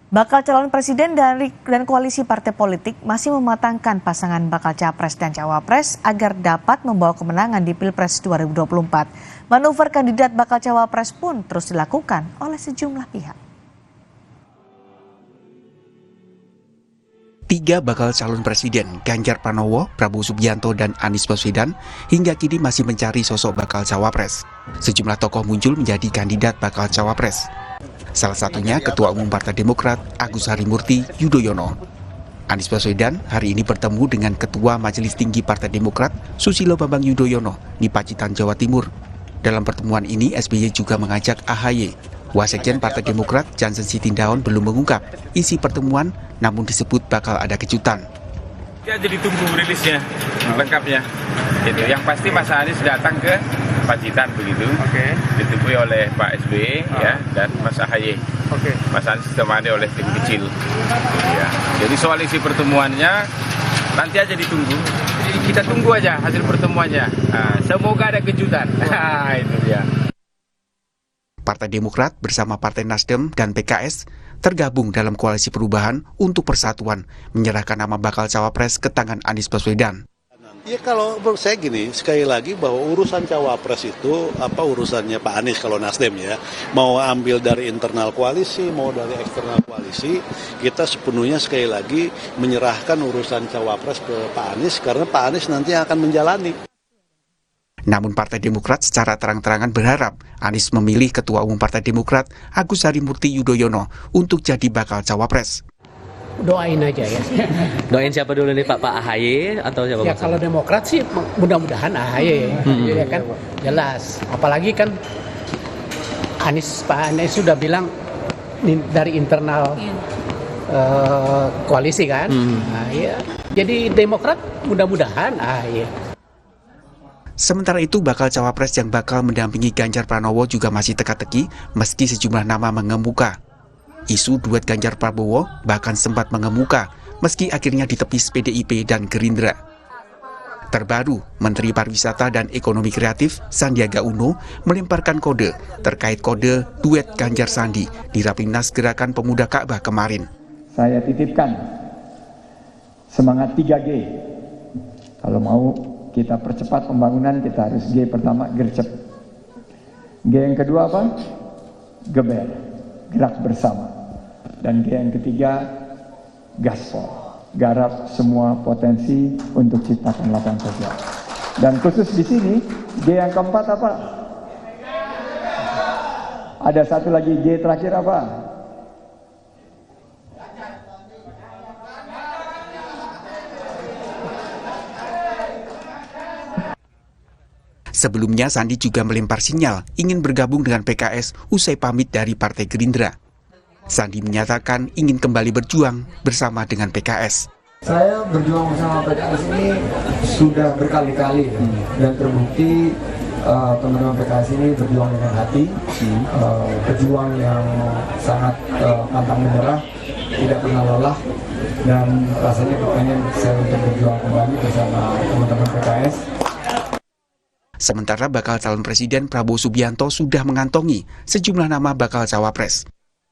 Bakal calon presiden dan koalisi partai politik masih mematangkan pasangan bakal capres dan cawapres agar dapat membawa kemenangan di Pilpres 2024. Manuver kandidat bakal cawapres pun terus dilakukan oleh sejumlah pihak. Tiga bakal calon presiden, Ganjar Pranowo, Prabowo Subianto, dan Anies Baswedan, hingga kini masih mencari sosok bakal cawapres. Sejumlah tokoh muncul menjadi kandidat bakal cawapres. Salah satunya Ketua Umum Partai Demokrat, Agus Harimurti Yudhoyono. Anies Baswedan hari ini bertemu dengan Ketua Majelis Tinggi Partai Demokrat, Susilo Bambang Yudhoyono, di Pacitan, Jawa Timur. Dalam pertemuan ini, SBY juga mengajak AHY. Wasekjen Partai Demokrat, Johnson Sitindaun, belum mengungkap isi pertemuan, namun disebut bakal ada kejutan. Ya, jadi tunggu rilisnya, lengkapnya. Gitu. Yang pasti Mas Anies datang ke Pacitan begitu, ditemui oleh Pak SBY ya, dan Mas AHY. Mas Anies ditemani oleh tim kecil. Ya. Jadi soal isi pertemuannya nanti aja ditunggu. Jadi kita tunggu aja hasil pertemuannya. Nah, semoga ada kejutan. Itu dia. Partai Demokrat bersama Partai Nasdem dan PKS tergabung dalam koalisi perubahan untuk persatuan, menyerahkan nama bakal cawapres ke tangan Anies Baswedan. Ya kalau menurut saya gini, sekali lagi bahwa urusan cawapres itu urusannya Pak Anies kalau Nasdem ya. Mau ambil dari internal koalisi, mau dari eksternal koalisi, kita sepenuhnya sekali lagi menyerahkan urusan cawapres ke Pak Anies karena Pak Anies nanti akan menjalani. Namun Partai Demokrat secara terang-terangan berharap Anies memilih Ketua Umum Partai Demokrat, Agus Harimurti Yudhoyono, untuk jadi bakal cawapres. Doain aja ya. Doain siapa dulu nih Pak AHY atau siapa? Ya kalau Demokrat sih mudah-mudahan AHY ya kan jelas. Apalagi kan Pak Anies sudah bilang dari internal koalisi kan. Nah, ya. Jadi Demokrat mudah-mudahan AHY. Sementara itu bakal cawapres yang bakal mendampingi Ganjar Pranowo juga masih teka-teki meski sejumlah nama mengemuka. Isu duet Ganjar Prabowo bahkan sempat mengemuka meski akhirnya ditepis PDIP dan Gerindra. Terbaru, Menteri Pariwisata dan Ekonomi Kreatif Sandiaga Uno melemparkan kode terkait kode duet Ganjar Sandi di Rapimnas Gerakan Pemuda Ka'bah kemarin. Saya titipkan semangat 3G. Kalau mau kita percepat pembangunan, kita harus G pertama, gercep. G yang kedua apa? Geber, gerak bersama. Dan G yang ketiga, gaspol, garap semua potensi untuk ciptakan lapangan kerja. Dan khusus di sini, G yang keempat apa? Ada satu lagi G terakhir apa? Sebelumnya Sandi juga melempar sinyal ingin bergabung dengan PKS usai pamit dari Partai Gerindra. Sandi menyatakan ingin kembali berjuang bersama dengan PKS. Saya berjuang bersama PKS ini sudah berkali-kali dan terbukti teman-teman PKS ini berjuang dengan hati, berjuang yang sangat pantang menyerah, tidak pernah lelah, dan rasanya kepengen saya untuk berjuang kembali bersama teman-teman PKS. Sementara bakal calon presiden Prabowo Subianto sudah mengantongi sejumlah nama bakal cawapres.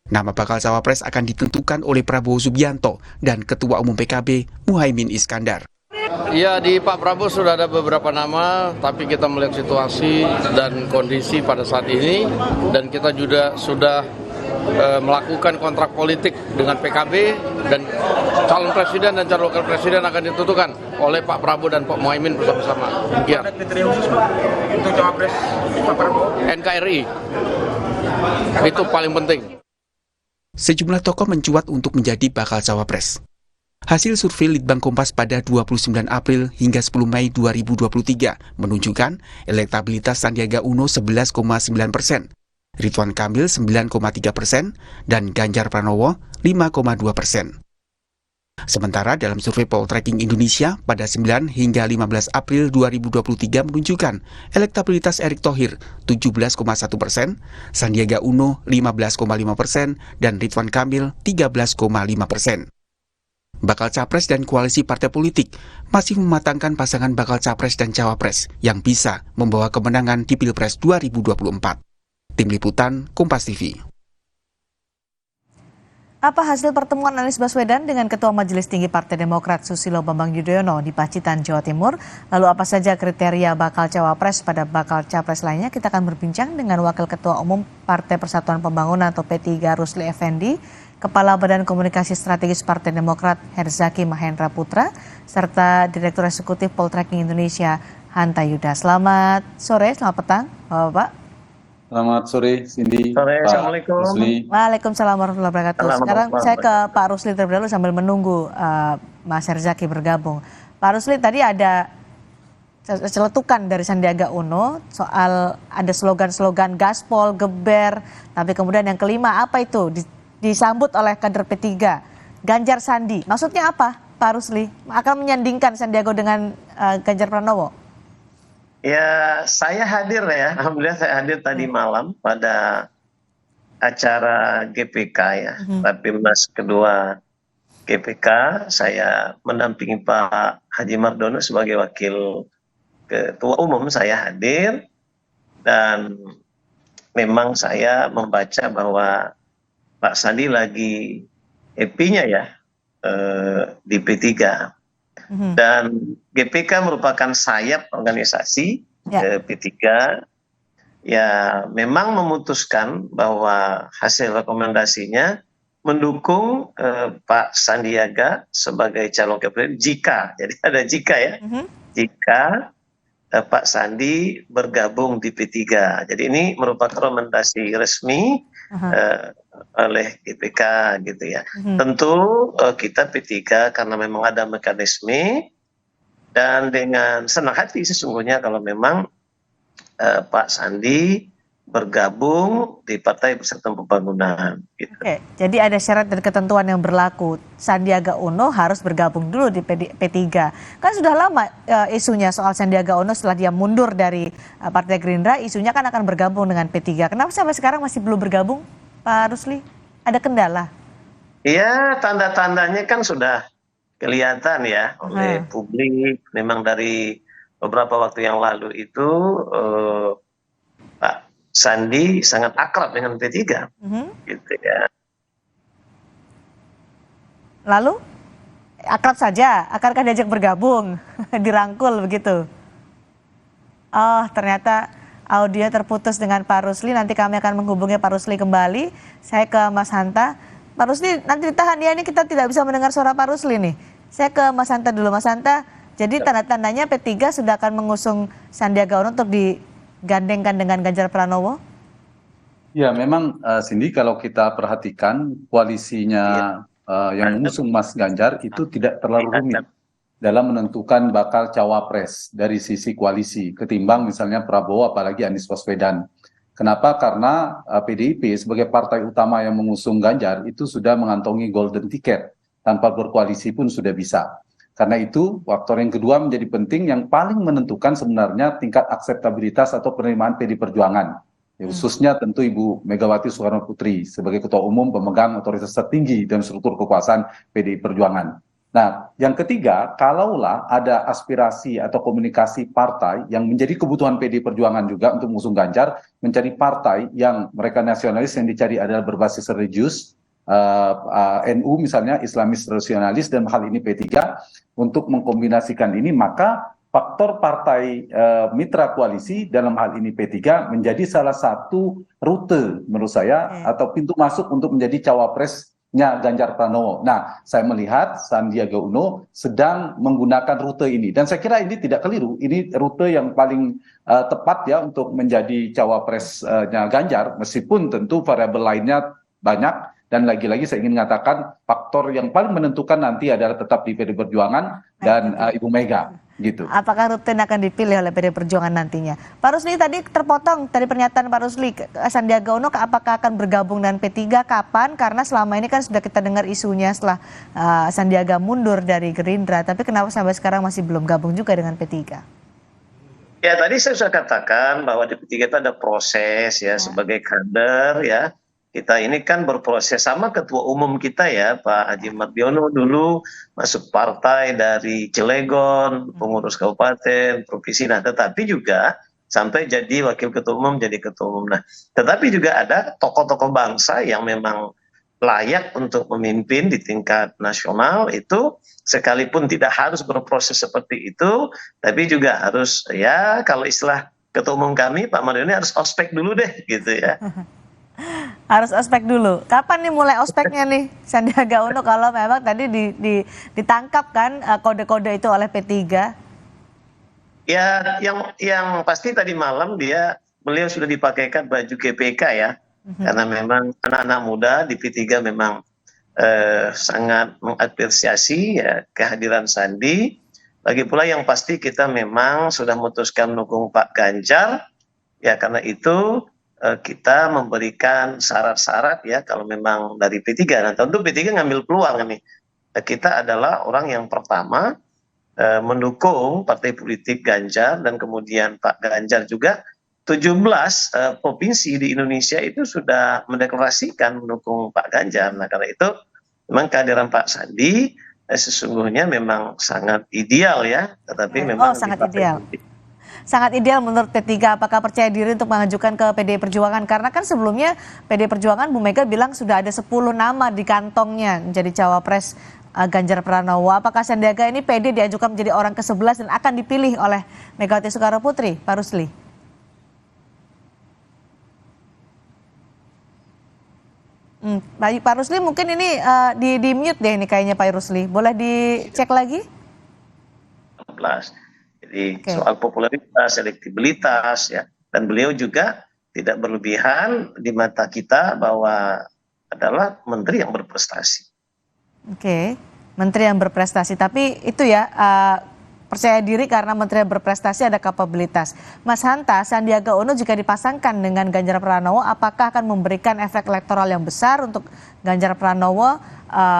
Nama bakal cawapres akan ditentukan oleh Prabowo Subianto dan Ketua Umum PKB Muhaimin Iskandar. Ya, di Pak Prabowo sudah ada beberapa nama, tapi kita melihat situasi dan kondisi pada saat ini, dan kita juga sudah melakukan kontrak politik dengan PKB, dan calon presiden dan calon wakil presiden akan ditentukan oleh Pak Prabowo dan Pak Muhaimin bersama-sama. Ya. Ada kriteria khusus Pak untuk cawapres Pak Prabowo? NKRI itu paling penting. Sejumlah tokoh mencuat untuk menjadi bakal cawapres. Hasil survei Litbang Kompas pada 29 April hingga 10 Mei 2023 menunjukkan elektabilitas Sandiaga Uno 11,9%, Ridwan Kamil 9,3%, dan Ganjar Pranowo 5,2%. Sementara dalam survei Poltreking Indonesia pada 9 hingga 15 April 2023 menunjukkan elektabilitas Erick Thohir 17,1%, Sandiaga Uno 15,5%, dan Ridwan Kamil 13,5%. Bakal Capres dan koalisi partai politik masih mematangkan pasangan bakal Capres dan Cawapres yang bisa membawa kemenangan di Pilpres 2024. Tim Liputan, Kompas TV. Apa hasil pertemuan Anies Baswedan dengan Ketua Majelis Tinggi Partai Demokrat Susilo Bambang Yudhoyono di Pacitan, Jawa Timur? Lalu apa saja kriteria bakal cawapres pada bakal capres lainnya? Kita akan berbincang dengan Wakil Ketua Umum Partai Persatuan Pembangunan atau P3 Rusli Effendi, Kepala Badan Komunikasi Strategis Partai Demokrat Herzaki Mahendra Putra, serta Direktur Eksekutif Poltreking Indonesia Hanta Yuda. Selamat sore, selamat petang, Bapak. Selamat sore, Cindy. Sore, Pak Assalamualaikum. Rusli. Waalaikumsalam warahmatullahi wabarakatuh. Selamat Sekarang malam, saya Pak. ke Pak Rusli terlebih dahulu sambil menunggu Mas Herzaki bergabung. Pak Rusli, tadi ada celetukan dari Sandiaga Uno soal ada slogan-slogan gaspol, geber, tapi kemudian yang kelima apa itu disambut oleh kader P3, Ganjar Sandi. Maksudnya apa, Pak Rusli? Akan menyandingkan Sandiaga dengan Ganjar Pranowo? Ya, saya hadir ya. Alhamdulillah saya hadir tadi malam pada acara GPK ya. Rapimnas kedua GPK. Saya mendampingi Pak Haji Mardiono sebagai wakil ketua umum. Saya hadir dan memang saya membaca bahwa Pak Sandi lagi happy-nya ya di P3. Dan GPK merupakan sayap organisasi P3 ya, memang memutuskan bahwa hasil rekomendasinya mendukung Pak Sandiaga sebagai calon kepala jika, jadi ada jika ya, jika Pak Sandi bergabung di P3. Jadi ini merupakan rekomendasi resmi oleh GPK gitu ya. Tentu kita P3 karena memang ada mekanisme dan dengan senang hati sesungguhnya kalau memang Pak Sandi bergabung di Partai Persatuan Pembangunan. Gitu. Oke, jadi ada syarat dan ketentuan yang berlaku. Sandiaga Uno harus bergabung dulu di P3. Kan sudah lama isunya soal Sandiaga Uno setelah dia mundur dari Partai Gerindra, isunya kan akan bergabung dengan P3. Kenapa sampai sekarang masih belum bergabung, Pak Rusli? Ada kendala? Iya, tanda-tandanya kan sudah kelihatan ya oleh publik. Memang dari beberapa waktu yang lalu itu Pak Sandi sangat akrab dengan P3, gitu ya. Lalu akrab saja, akankah diajak bergabung, dirangkul begitu? Oh, ternyata audio terputus dengan Pak Rusli. Nanti kami akan menghubungi Pak Rusli kembali. Saya ke Mas Hanta. Pak Rusli, nanti ditahan ya, ini kita tidak bisa mendengar suara Pak Rusli nih. Saya ke Mas Hanta dulu. Mas Hanta, jadi tanda-tandanya P3 sudah akan mengusung Sandiaga Uno untuk digandengkan dengan Ganjar Pranowo? Ya, memang Cindy, kalau kita perhatikan koalisinya yang mengusung Mas Ganjar itu tidak terlalu rumit dalam menentukan bakal cawapres dari sisi koalisi ketimbang misalnya Prabowo apalagi Anies Baswedan. Kenapa? Karena PDIP sebagai partai utama yang mengusung Ganjar itu sudah mengantongi golden ticket, tanpa berkoalisi pun sudah bisa. Karena itu faktor yang kedua menjadi penting, yang paling menentukan sebenarnya tingkat akseptabilitas atau penerimaan PD Perjuangan. Khususnya tentu Ibu Megawati Soekarno Putri sebagai Ketua Umum pemegang otoritas tertinggi dan struktur kekuasaan PDI Perjuangan. Nah, yang ketiga, kalaulah ada aspirasi atau komunikasi partai yang menjadi kebutuhan PDI Perjuangan juga untuk mengusung Ganjar, mencari partai yang mereka nasionalis yang dicari adalah berbasis religius, NU misalnya, Islamis rasionalis, dan hal ini P3, untuk mengkombinasikan ini, maka faktor partai mitra koalisi dalam hal ini P3 menjadi salah satu rute menurut saya atau pintu masuk untuk menjadi cawapresnya Ganjar Pranowo. Nah, saya melihat Sandiaga Uno sedang menggunakan rute ini dan saya kira ini tidak keliru. Ini rute yang paling tepat ya untuk menjadi cawapresnya Ganjar, meskipun tentu variabel lainnya banyak. Dan lagi-lagi saya ingin mengatakan faktor yang paling menentukan nanti adalah tetap di PD Perjuangan dan Ibu Mega. Gitu. Apakah rutin akan dipilih oleh PD Perjuangan nantinya? Pak Rusli, tadi terpotong dari pernyataan Pak Rusli, Sandiaga Uno apakah akan bergabung dengan P3, kapan? Karena selama ini kan sudah kita dengar isunya setelah Sandiaga mundur dari Gerindra, tapi kenapa sampai sekarang masih belum gabung juga dengan P3? Ya, tadi saya sudah katakan bahwa di P3 itu ada proses ya, sebagai kader ya. Kita ini kan berproses sama ketua umum kita ya, Pak Haji Mardiono dulu masuk partai dari Cilegon, pengurus kabupaten, provinsi, nah tetapi juga sampai jadi wakil ketua umum, jadi ketua umum. Nah, tetapi juga ada tokoh-tokoh bangsa yang memang layak untuk memimpin di tingkat nasional itu sekalipun tidak harus berproses seperti itu, tapi juga harus ya kalau istilah Ketua Umum kami Pak Mardiono harus ospek dulu deh gitu ya. Harus ospek dulu. Kapan nih mulai ospeknya nih Sandiaga Uno kalau memang tadi ditangkap kan kode-kode itu oleh P3? Ya, yang pasti tadi malam beliau sudah dipakaikan baju GPK ya, karena memang anak-anak muda di P3 memang sangat mengapresiasi ya kehadiran Sandi. Lagi pula yang pasti kita memang sudah memutuskan mendukung Pak Ganjar, ya karena itu kita memberikan syarat-syarat ya kalau memang dari P3. Nah tentu P3 ngambil peluang nih. Kita adalah orang yang pertama mendukung partai politik Ganjar dan kemudian Pak Ganjar juga 17 provinsi di Indonesia itu sudah mendeklarasikan mendukung Pak Ganjar. Nah karena itu memang kehadiran Pak Sandi sesungguhnya memang sangat ideal ya, tetapi memang sangat ideal. Sangat ideal menurut P3. Apakah percaya diri untuk mengajukan ke PDI Perjuangan? Karena kan sebelumnya PDI Perjuangan Bu Mega bilang sudah ada 10 nama di kantongnya menjadi cawapres Ganjar Pranowo. Apakah Sandiaga ini PD diajukan menjadi orang ke-11 dan akan dipilih oleh Megawati Soekarno Putri, Pak Rusli? Baik, Pak Rusli mungkin ini di mute deh ini kayaknya Pak Rusli. Boleh dicek lagi? Jadi soal popularitas, elektibilitas ya, dan beliau juga tidak berlebihan di mata kita bahwa adalah menteri yang berprestasi. Oke, menteri yang berprestasi, tapi itu ya percaya diri karena menteri yang berprestasi ada kapabilitas. Mas Hanta, Sandiaga Uno jika dipasangkan dengan Ganjar Pranowo, apakah akan memberikan efek elektoral yang besar untuk Ganjar Pranowo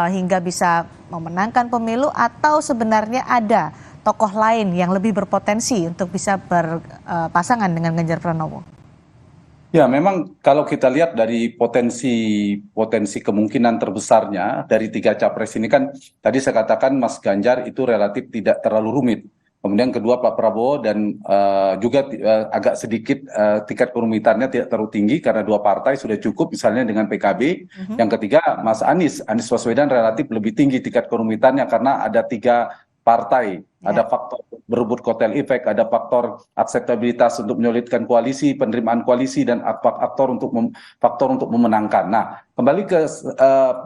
hingga bisa memenangkan pemilu, atau sebenarnya ada tokoh lain yang lebih berpotensi untuk bisa berpasangan dengan Ganjar Pranowo? Ya, memang kalau kita lihat dari potensi kemungkinan terbesarnya dari 3 capres ini kan tadi saya katakan Mas Ganjar itu relatif tidak terlalu rumit. Kemudian kedua Pak Prabowo dan juga agak sedikit tingkat kerumitannya tidak terlalu tinggi karena 2 partai sudah cukup misalnya dengan PKB. Yang ketiga Mas Anies Baswedan relatif lebih tinggi tingkat kerumitannya karena ada 3 partai, ada faktor berebut kotel efek, ada faktor akseptabilitas untuk menyulitkan koalisi, penerimaan koalisi, dan faktor untuk memenangkan. Nah, kembali ke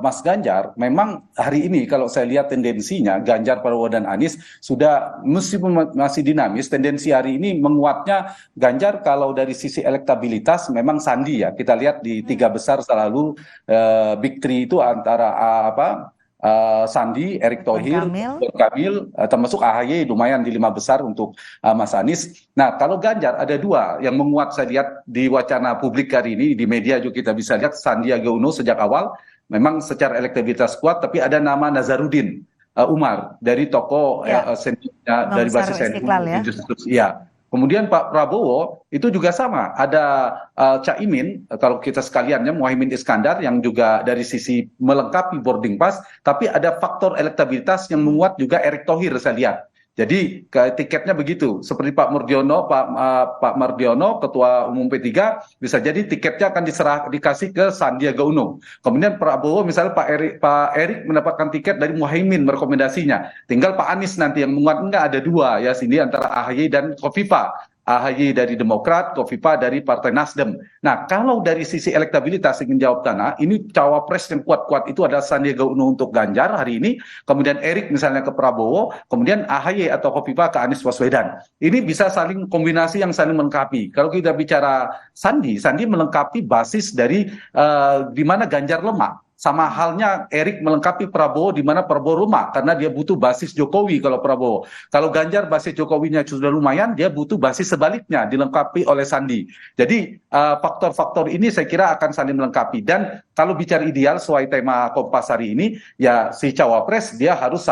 Mas Ganjar, memang hari ini kalau saya lihat tendensinya Ganjar, Prabowo, dan Anies sudah meskipun masih dinamis, tendensi hari ini menguatnya Ganjar kalau dari sisi elektabilitas memang Sandi ya. Kita lihat di 3 besar selalu Big Three itu antara Sandi, Erick Thohir, Ridwan Kamil, termasuk AHY lumayan di 5 besar untuk Mas Anies. Nah, kalau Ganjar ada 2 yang menguat saya lihat di wacana publik hari ini, di media juga kita bisa lihat Sandiaga Uno sejak awal memang secara elektabilitas kuat, tapi ada nama Nazarudin Umar dari tokoh seniornya dari basis NU. Ya. Kemudian Pak Prabowo itu juga sama, ada Caimin, kalau kita sekaliannya Muhaimin Iskandar yang juga dari sisi melengkapi boarding pass, tapi ada faktor elektabilitas yang menguat juga Erick Thohir saya lihat. Jadi tiketnya begitu, seperti Pak Mardiono, Ketua Umum P3, bisa jadi tiketnya akan dikasih ke Sandiaga Uno. Kemudian Prabowo misalnya Pak Erick mendapatkan tiket dari Muhaimin merekomendasinya. Tinggal Pak Anies nanti yang menguat, enggak ada 2 ya sini antara AHY dan Kofifa. AHY dari Demokrat, Kofifa dari Partai Nasdem. Nah, kalau dari sisi elektabilitas ingin jawab Tanah, ini cawapres yang kuat-kuat itu adalah Sandiaga Uno untuk Ganjar hari ini, kemudian Erick misalnya ke Prabowo, kemudian AHY atau Kofifa ke Anies Baswedan. Ini bisa saling kombinasi yang saling melengkapi. Kalau kita bicara Sandi melengkapi basis dari di mana Ganjar lemah. Sama halnya Erick melengkapi Prabowo di mana Prabowo lemah karena dia butuh basis Jokowi kalau Prabowo. Kalau Ganjar basis Jokowinya sudah lumayan, dia butuh basis sebaliknya dilengkapi oleh Sandi. Jadi faktor-faktor ini saya kira akan saling melengkapi. Dan kalau bicara ideal sesuai tema Kompas hari ini, ya si cawapres dia harus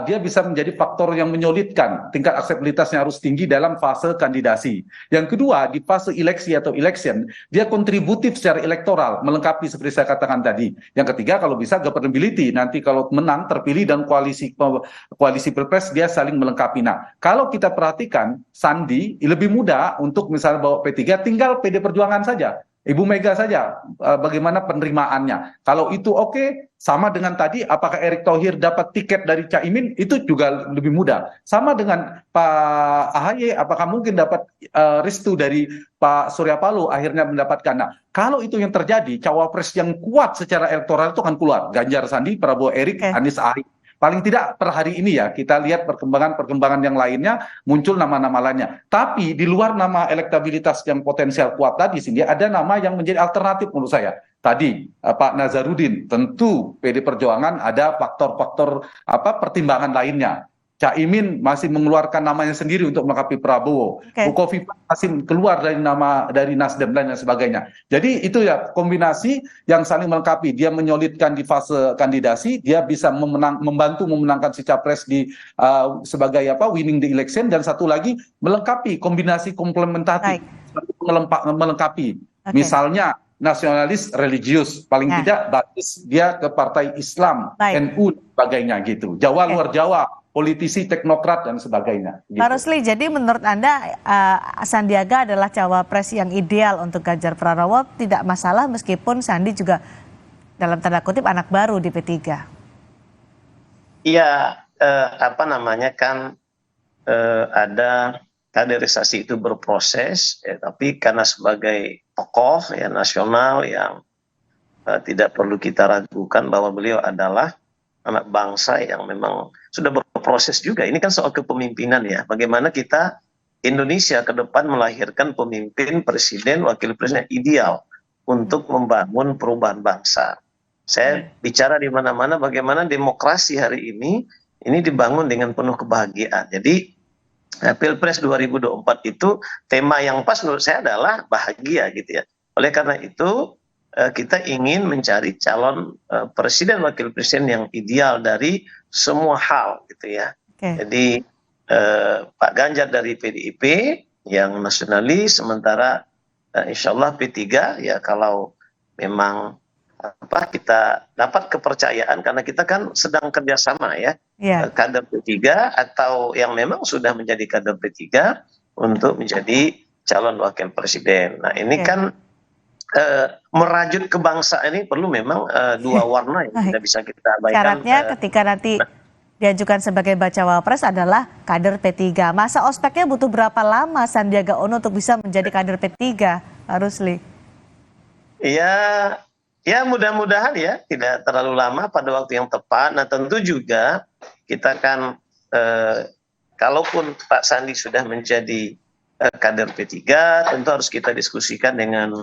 dia bisa menjadi faktor yang menyulitkan, tingkat akseptabilitasnya harus tinggi dalam fase kandidasi. Yang kedua di fase election, dia kontributif secara elektoral melengkapi seperti saya katakan tadi. Yang ketiga kalau bisa governability, nanti kalau menang terpilih dan koalisi pilpres dia saling melengkapi. Nah, kalau kita perhatikan Sandi lebih mudah untuk misalnya bawa P3, tinggal PD Perjuangan saja. Ibu Mega saja bagaimana penerimaannya. Kalau itu oke, sama dengan tadi apakah Erick Thohir dapat tiket dari Caimin, itu juga lebih mudah. Sama dengan Pak AHY, apakah mungkin dapat restu dari Pak Surya Paloh akhirnya mendapatkan. Nah, kalau itu yang terjadi, cawapres yang kuat secara elektoral itu akan keluar. Ganjar, Sandi, Prabowo, Erick, Anies, AHY. Paling tidak per hari ini ya, kita lihat perkembangan yang lainnya, muncul nama-nama lainnya. Tapi di luar nama elektabilitas yang potensial kuat tadi, sini ada nama yang menjadi alternatif menurut saya. Tadi Pak Nazarudin, tentu PD Perjuangan ada faktor-faktor pertimbangan lainnya. Caimin masih mengeluarkan namanya sendiri untuk melengkapi Prabowo. Bukovipa masih keluar dari Nasdem dan lain sebagainya. Jadi itu ya kombinasi yang saling melengkapi. Dia menyolidkan di fase kandidasi, dia bisa membantu memenangkan si capres sebagai winning the election, dan satu lagi melengkapi kombinasi komplementatif, melengkapi. Misalnya nasionalis religius, paling tidak basis dia ke partai Islam, NU dan sebagainya gitu. Jawa luar Jawa, politisi, teknokrat, dan sebagainya. Gitu. Pak Rusli, jadi menurut Anda Sandiaga adalah cawapres yang ideal untuk Ganjar Pranowo, tidak masalah meskipun Sandi juga dalam tanda kutip anak baru di P3? Iya, ada kaderisasi itu berproses, tapi karena sebagai tokoh ya nasional yang tidak perlu kita ragukan bahwa beliau adalah anak bangsa yang memang sudah berproses juga. Ini kan soal kepemimpinan ya. Bagaimana kita Indonesia ke depan melahirkan pemimpin, presiden, wakil presiden yang ideal untuk membangun perubahan bangsa. Saya bicara di mana-mana bagaimana demokrasi hari ini dibangun dengan penuh kebahagiaan. Jadi Pilpres 2024 itu tema yang pas menurut saya adalah bahagia gitu ya. Oleh karena itu kita ingin mencari calon presiden wakil presiden yang ideal dari semua hal gitu ya. Jadi Pak Ganjar dari PDIP yang nasionalis, sementara insya Allah P3 ya kalau memang kita dapat kepercayaan, karena kita kan sedang kerjasama ya, kader P3 atau yang memang sudah menjadi kader P3 untuk menjadi calon wakil presiden. Nah ini kan merajut kebangsaan ini perlu memang dua warna yang tidak bisa kita abaikan. Syaratnya ketika nanti diajukan sebagai bacawa pres adalah kader P3. Masa ospeknya butuh berapa lama Sandiaga Uno untuk bisa menjadi kader P3, Pak Rusli? Ya mudah-mudahan ya tidak terlalu lama, pada waktu yang tepat. Nah tentu juga kita kan kalaupun Pak Sandi sudah menjadi kader P3, tentu harus kita diskusikan dengan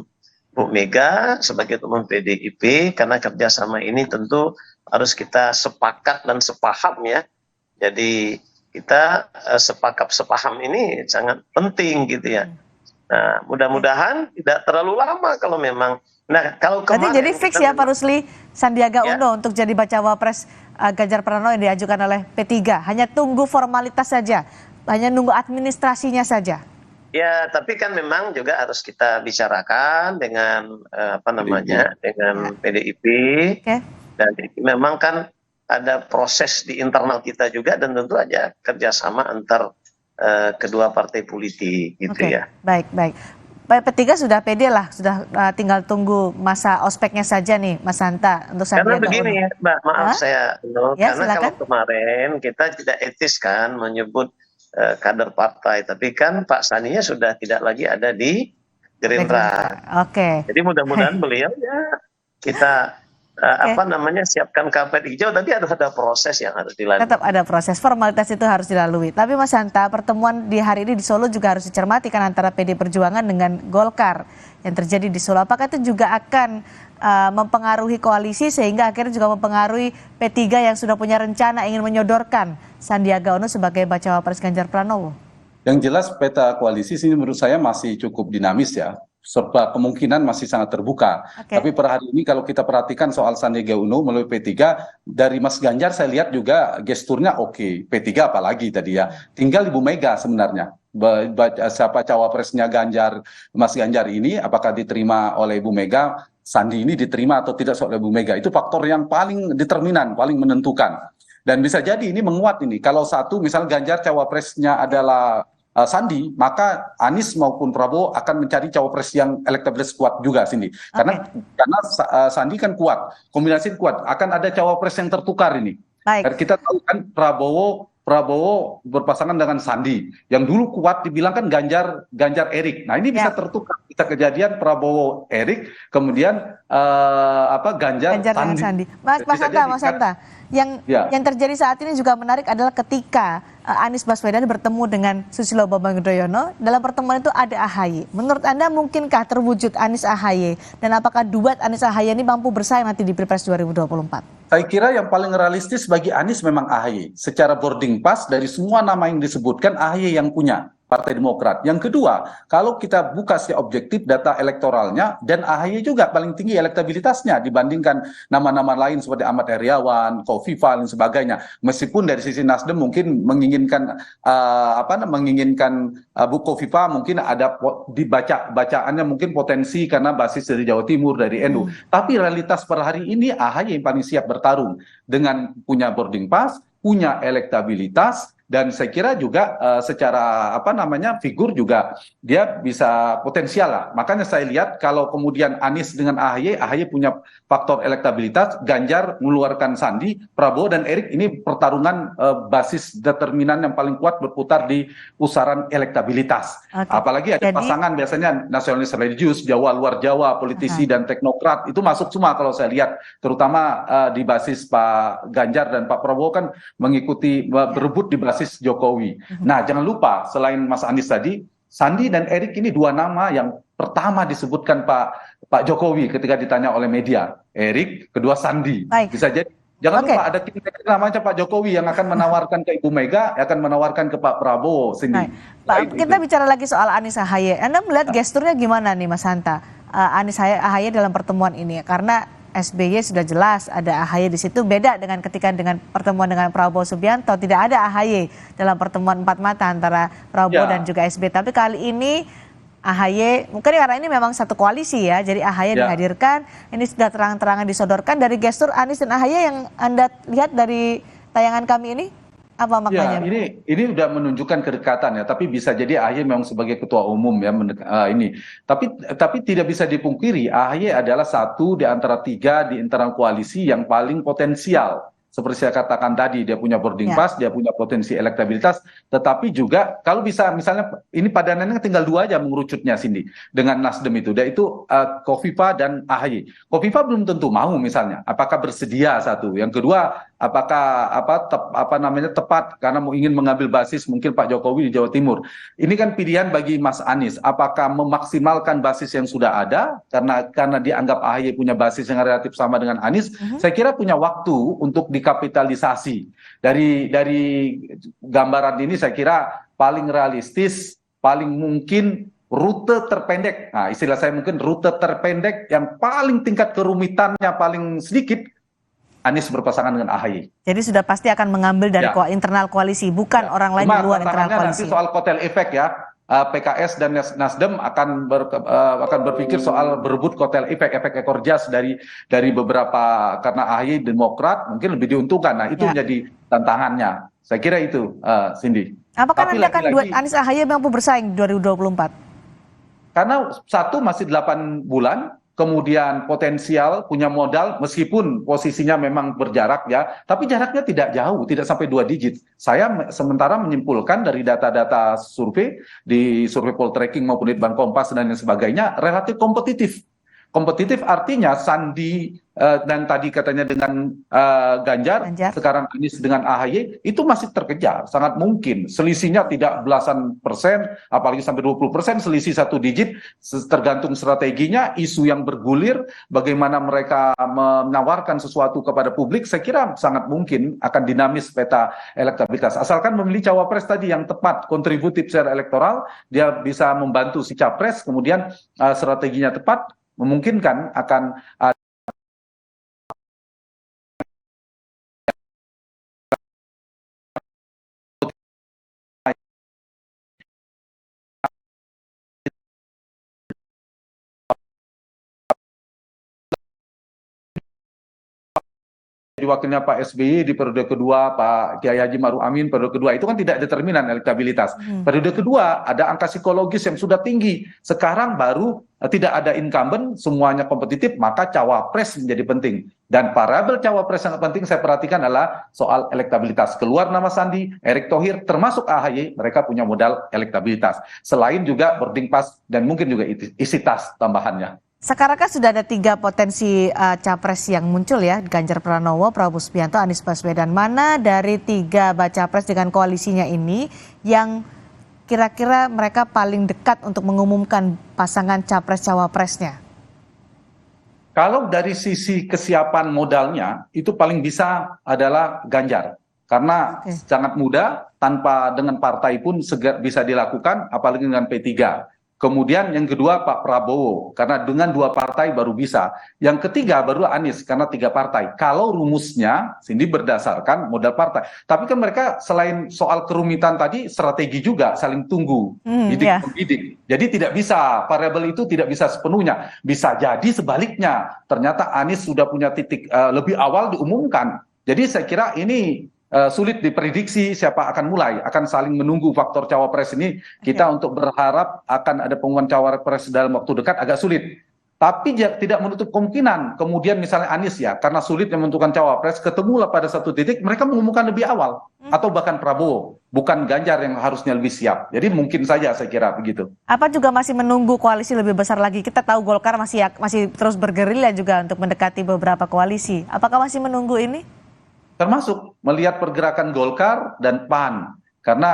Bu Mega sebagai teman PDIP, karena kerjasama ini tentu harus kita sepakat dan sepaham ya. Jadi kita sepaham ini sangat penting gitu ya. Nah mudah-mudahan tidak terlalu lama kalau memang. Nah kalau kemarin. Berarti jadi fix ya Pak Rusli, Sandiaga Uno untuk jadi bacawa pres Ganjar Pranowo yang diajukan oleh P3. Hanya tunggu formalitas saja, hanya nunggu administrasinya saja. Ya, tapi kan memang juga harus kita bicarakan dengan dengan PDIP. Dan memang kan ada proses di internal kita juga, dan tentu aja kerjasama antar kedua partai politik gitu ya. Baik. P3 sudah pede lah, sudah tinggal tunggu masa ospeknya saja nih, Mas Hanta, untuk Sandiaga Uno. Karena begini ya, Mbak, maaf saya, karena silakan. kalau kemarin kita tidak etis kan menyebut kader partai, tapi kan Pak Sandinya sudah tidak lagi ada di Gerindra. Jadi mudah-mudahan beliau ya kita siapkan karpet hijau, tapi harus ada proses yang harus dilalui. Tetap ada proses, formalitas itu harus dilalui. Tapi Mas Hanta, pertemuan di hari ini di Solo juga harus dicermati kan antara PD Perjuangan dengan Golkar yang terjadi di Solo. Apakah itu juga akan mempengaruhi koalisi sehingga akhirnya juga mempengaruhi P3 yang sudah punya rencana ingin menyodorkan Sandiaga Uno sebagai bacawa pres Ganjar Pranowo? Yang jelas peta koalisi sini menurut saya masih cukup dinamis ya. Serba kemungkinan masih sangat terbuka. Tapi per hari ini kalau kita perhatikan soal Sandiaga Uno melalui P3, dari Mas Ganjar saya lihat juga gesturnya oke. P3 apalagi tadi ya. Tinggal Ibu Mega sebenarnya. Siapa cawapresnya Mas Ganjar ini, apakah diterima oleh Ibu Mega, Sandi ini diterima atau tidak oleh Ibu Mega. Itu faktor yang paling determinan, paling menentukan. Dan bisa jadi ini menguat ini. Kalau satu, misal Ganjar cawapresnya adalah Sandi, maka Anies maupun Prabowo akan mencari cawapres yang elektabilitas kuat juga, Cindy. Karena Sandi kan kuat, kombinasi kuat, akan ada cawapres yang tertukar ini. Baik. Dan kita tahu kan Prabowo berpasangan dengan Sandi, yang dulu kuat dibilang kan Ganjar Erik. Nah ini bisa tertukar, bisa kejadian Prabowo Erik, kemudian Ganjar Sandi. Mas Hanta, yang terjadi saat ini juga menarik adalah ketika Anies Baswedan bertemu dengan Susilo Bambang Yudhoyono. Dalam pertemuan itu ada AHY. Menurut Anda mungkinkah terwujud Anies AHY? Dan apakah duet Anies AHY ini mampu bersaing nanti di Pilpres 2024? Saya kira yang paling realistis bagi Anies memang AHY. Secara boarding pass dari semua nama yang disebutkan, AHY yang punya Partai Demokrat. Yang kedua, kalau kita buka secara objektif data elektoralnya, dan AHY juga paling tinggi elektabilitasnya dibandingkan nama-nama lain seperti Ahmad Heriawan, Kofifa dan sebagainya. Meskipun dari sisi Nasdem mungkin menginginkan Bu Kofifa mungkin ada bacaannya mungkin potensi karena basis dari Jawa Timur, dari NU. Tapi realitas per hari ini AHY yang paling siap bertarung dengan punya boarding pass, punya elektabilitas, dan saya kira juga secara figur juga dia bisa potensial lah. Makanya saya lihat kalau kemudian Anies dengan AHY punya faktor elektabilitas, Ganjar mengeluarkan Sandi, Prabowo dan Erik, ini pertarungan basis determinan yang paling kuat berputar di pusaran elektabilitas. Apalagi ada pasangan biasanya nasionalis religius, Jawa luar Jawa, politisi dan teknokrat, itu masuk semua kalau saya lihat, terutama di basis Pak Ganjar dan Pak Prabowo kan mengikuti berebut di basis Jokowi. Nah, jangan lupa selain Mas Anies tadi, Sandi dan Erik ini dua nama yang pertama disebutkan Pak Jokowi ketika ditanya oleh media. Erik, kedua Sandi. Bisa jadi. Jangan lupa ada namanya Pak Jokowi yang akan menawarkan ke Ibu Mega, akan menawarkan ke Pak Prabowo. Pak, kita bicara lagi soal Anies AHY. Anda melihat gesturnya gimana nih Mas Hanta? Anies AHY dalam pertemuan ini, karena SBY sudah jelas ada AHY di situ, beda dengan ketika dengan pertemuan dengan Prabowo Subianto, tidak ada AHY dalam pertemuan empat mata antara Prabowo dan juga SBY. Tapi kali ini AHY, mungkin karena ini memang satu koalisi ya, jadi AHY dihadirkan, ini sudah terang-terangan disodorkan. Dari gestur Anies dan AHY yang Anda lihat dari tayangan kami ini, apa maknanya? Ya, ini udah menunjukkan kedekatan ya, tapi bisa jadi AHY memang sebagai ketua umum ya ini. Tapi tidak bisa dipungkiri AHY adalah satu di antara tiga di internal koalisi yang paling potensial. Seperti saya katakan tadi, dia punya boarding pass, dia punya potensi elektabilitas, tetapi juga kalau bisa misalnya ini padanannya tinggal dua aja mengerucutnya Cindy dengan Nasdem itu, yaitu Kofifa dan AHY. Kofifa belum tentu mau misalnya, apakah bersedia satu. Yang kedua, apakah tepat karena ingin mengambil basis mungkin Pak Jokowi di Jawa Timur. Ini kan pilihan bagi Mas Anies, apakah memaksimalkan basis yang sudah ada karena dianggap AHY punya basis yang relatif sama dengan Anies. Saya kira punya waktu untuk dikapitalisasi. Dari gambaran ini saya kira paling realistis, paling mungkin rute terpendek. Nah, istilah saya mungkin rute terpendek yang paling tingkat kerumitannya paling sedikit, Anies berpasangan dengan AHY. Jadi sudah pasti akan mengambil dari internal koalisi, bukan orang lain di luar internal koalisi. Nanti soal kotel efek ya, PKS dan Nasdem akan berpikir soal berebut kotel efek ekor jas dari beberapa, karena AHY Demokrat mungkin lebih diuntungkan. Nah itu menjadi tantangannya. Saya kira itu, Cindy. Apakah nanti akan duet Anies AHY mampu bersaing di 2024? Karena satu masih 8 bulan. Kemudian potensial, punya modal, meskipun posisinya memang berjarak ya, tapi jaraknya tidak jauh, tidak sampai 2 digit. Saya sementara menyimpulkan dari data-data survei, di survei Poltreking maupun Litbang Kompas dan lain sebagainya, relatif kompetitif. Kompetitif artinya Sandi dan tadi katanya dengan Ganjar, sekarang Anies dengan AHY, itu masih terkejar, sangat mungkin. Selisihnya tidak belasan persen, apalagi sampai 20% selisih 1 digit, tergantung strateginya, isu yang bergulir, bagaimana mereka menawarkan sesuatu kepada publik, saya kira sangat mungkin akan dinamis peta elektabilitas. Asalkan memilih cawapres tadi yang tepat, kontributif secara elektoral, dia bisa membantu si capres, kemudian strateginya tepat, memungkinkan akan wakilnya Pak SBY di periode kedua, Pak Kiai Haji Maruf Amin periode kedua, itu kan tidak determinan elektabilitas. Periode kedua ada angka psikologis yang sudah tinggi. Sekarang baru tidak ada incumbent, semuanya kompetitif, maka cawapres menjadi penting. Dan variabel cawapres yang penting saya perhatikan adalah soal elektabilitas. Keluar nama Sandi, Erick Thohir, termasuk AHY, mereka punya modal elektabilitas. Selain juga boarding pass dan mungkin juga isi tas tambahannya. Sekarang kan sudah ada 3 potensi capres yang muncul ya, Ganjar Pranowo, Prabowo Subianto, Anies Baswedan. Mana dari 3 baca pres dengan koalisinya ini yang kira-kira mereka paling dekat untuk mengumumkan pasangan capres-cawapresnya? Kalau dari sisi kesiapan modalnya, itu paling bisa adalah Ganjar. Karena sangat mudah, tanpa dengan partai pun bisa dilakukan, apalagi dengan P3. Kemudian yang kedua Pak Prabowo, karena dengan 2 partai baru bisa. Yang ketiga baru Anies, karena 3 partai. Kalau rumusnya, ini berdasarkan modal partai. Tapi kan mereka selain soal kerumitan tadi, strategi juga saling tunggu, bidik-membidik. Jadi tidak bisa, variabel itu tidak bisa sepenuhnya. Bisa jadi sebaliknya, ternyata Anies sudah punya titik lebih awal diumumkan. Jadi saya kira ini sulit diprediksi siapa akan mulai, akan saling menunggu faktor cawapres ini. Kita untuk berharap akan ada pengumuman cawapres dalam waktu dekat agak sulit. Tapi tidak menutup kemungkinan kemudian misalnya Anies ya, karena sulit menentukan cawapres, ketemulah pada satu titik mereka mengumumkan lebih awal. Atau bahkan Prabowo, bukan Ganjar yang harusnya lebih siap. Jadi mungkin saja saya kira begitu. Apa juga masih menunggu koalisi lebih besar lagi? Kita tahu Golkar masih terus bergerilya juga untuk mendekati beberapa koalisi. Apakah masih menunggu ini? Termasuk melihat pergerakan Golkar dan PAN. Karena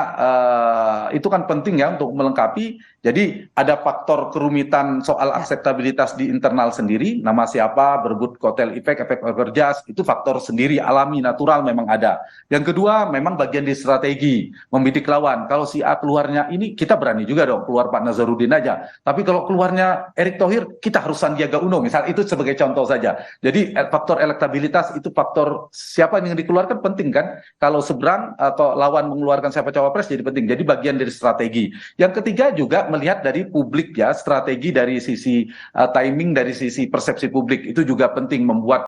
itu kan penting ya untuk melengkapi. Jadi ada faktor kerumitan soal akseptabilitas di internal sendiri, nama siapa, berebut kotel efek jas, itu faktor sendiri, alami, natural memang ada. Yang kedua memang bagian di strategi, membidik lawan. Kalau si A keluarnya ini, kita berani juga dong keluar Pak Nazarudin aja. Tapi kalau keluarnya Erick Thohir, kita harus Sandiaga Uno, misal itu sebagai contoh saja. Jadi faktor elektabilitas itu faktor siapa yang dikeluarkan penting kan. Kalau seberang atau lawan mengeluarkan siapa cawapres jadi penting. Jadi bagian dari strategi. Yang ketiga juga melihat dari publik ya, strategi dari sisi timing, dari sisi persepsi publik itu juga penting, membuat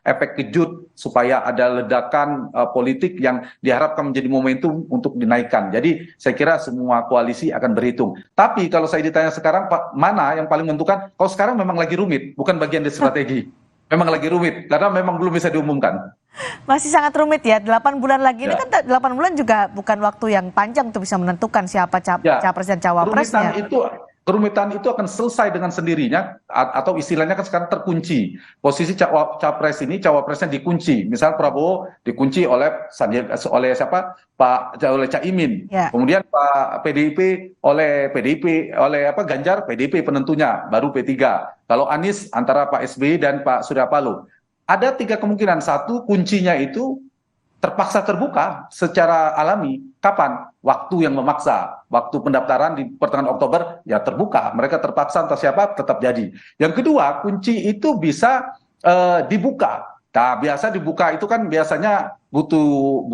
efek kejut supaya ada ledakan politik yang diharapkan menjadi momentum untuk dinaikkan. Jadi saya kira semua koalisi akan berhitung. Tapi kalau saya ditanya sekarang Pak, mana yang paling menentukan? Kalau sekarang memang lagi rumit, bukan bagian dari strategi. Memang lagi rumit karena memang belum bisa diumumkan. Masih sangat rumit ya, 8 bulan lagi. Ini kan 8 bulan juga bukan waktu yang panjang untuk bisa menentukan siapa capres dan cawapresnya. Kerumitan itu akan selesai dengan sendirinya, atau istilahnya kan sekarang terkunci. Posisi capres ini, cawapresnya dikunci. Misal Prabowo dikunci oleh siapa? Oleh Caimin. Kemudian Pak PDIP oleh Ganjar, PDIP penentunya, baru P3. Kalau Anies antara Pak SBY dan Pak Surya Paloh. Ada 3 kemungkinan. Satu, kuncinya itu terpaksa terbuka secara alami. Kapan? Waktu yang memaksa. Waktu pendaftaran di pertengahan Oktober ya terbuka. Mereka terpaksa entah siapa tetap jadi. Yang kedua, kunci itu bisa dibuka. Nah, biasa dibuka itu kan biasanya butuh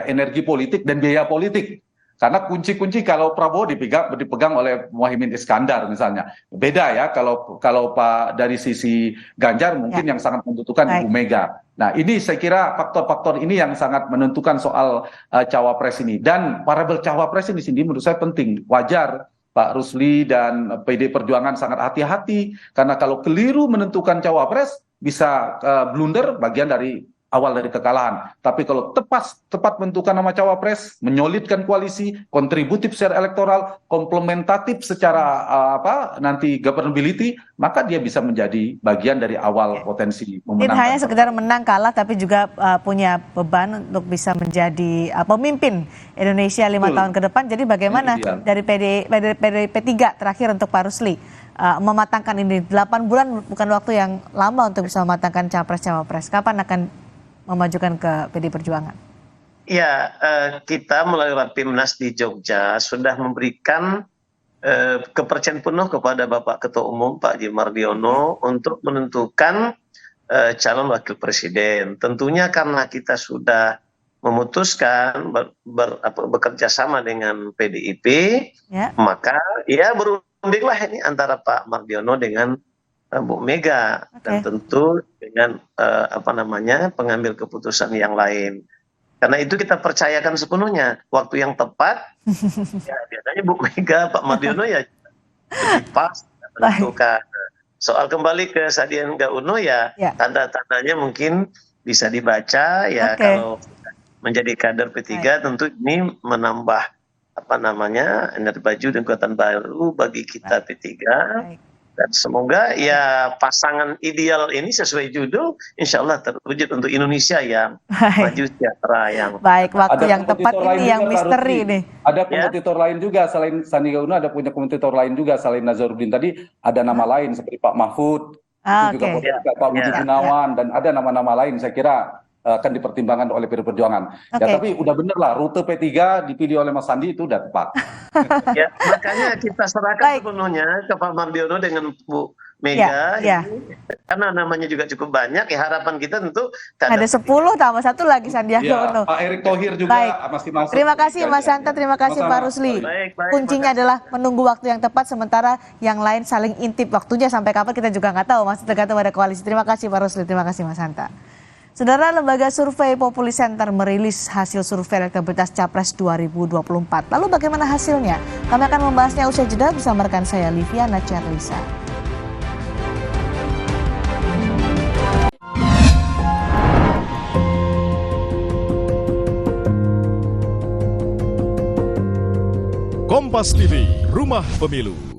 energi politik dan biaya politik. Karena kunci-kunci kalau Prabowo dipegang oleh Muhaimin Iskandar misalnya. Beda ya kalau Pak dari sisi Ganjar mungkin yang sangat membutuhkan Ibu Mega. Nah ini saya kira faktor-faktor ini yang sangat menentukan soal cawapres ini. Dan variabel cawapres ini sendiri menurut saya penting. Wajar Pak Rusli dan PD Perjuangan sangat hati-hati. Karena kalau keliru menentukan cawapres bisa blunder bagian dari awal dari kekalahan. Tapi kalau tepat menentukan nama cawapres, menyolidkan koalisi, kontributif secara elektoral, komplementatif secara nanti governability, maka dia bisa menjadi bagian dari awal potensi memenangkan. Tidak hanya sekedar menang kalah, tapi juga punya beban untuk bisa menjadi pemimpin Indonesia 5 tahun ke depan. Jadi bagaimana dari P3 terakhir untuk Pak Rusli mematangkan ini? 8 bulan bukan waktu yang lama untuk bisa mematangkan capres-cawapres. Kapan akan memajukan ke PD Perjuangan? Ya, kita melalui Rapimnas di Jogja sudah memberikan kepercayaan penuh kepada Bapak Ketua Umum Pak Haji Mardiono untuk menentukan calon wakil presiden. Tentunya karena kita sudah memutuskan bekerja sama dengan PDIP, maka ya berundinglah ini antara Pak Mardiono dengan Bu Mega dan tentu dengan pengambil keputusan yang lain. Karena itu kita percayakan sepenuhnya waktu yang tepat. Ya biasanya Bu Mega, Pak Mardiono ya lebih pas menentukan. Soal kembali ke Sandiaga Uno ya tanda-tandanya mungkin bisa dibaca ya kalau menjadi kader P3 tentu ini menambah energi baju dan kekuatan baru bagi kita P3. Dan semoga ya pasangan ideal ini sesuai judul, insya Allah terwujud untuk Indonesia yang maju sejahtera yang baik. Waktu Ada yang tepat kompetitor lain ini yang juga, Pak misteri Rusdi. nih. Ada kompetitor lain juga selain Sandiaga Uno, ada punya kompetitor lain juga selain Nazarudin tadi, ada nama lain seperti Pak Mahfud, itu juga potensial, Pak Budi Gunawan, dan ada nama-nama lain saya kira akan dipertimbangkan oleh PD Perjuangan. Ya tapi udah bener lah, rute P3 dipilih oleh Mas Sandi itu udah tepat. Ya, makanya kita serahkan sepenuhnya ke Pak Mardiono dengan Bu Mega. Karena namanya juga cukup banyak, ya harapan kita tentu ada 10 tambah satu lagi Sandiaga Uno. Pak Erick Thohir juga masih masuk. Terima kasih Mas Santa, terima kasih Pak Rusli. Kuncinya adalah menunggu waktu yang tepat, sementara yang lain saling intip waktunya sampai kapan kita juga nggak tahu, masih tergantung pada koalisi. Terima kasih Pak Rusli, terima kasih Mas Santa. Saudara, lembaga survei Populi Center merilis hasil survei elektabilitas Capres 2024. Lalu bagaimana hasilnya? Kami akan membahasnya usai jeda bersama rekan saya Liviana Charlisa. Kompas TV, Rumah Pemilu.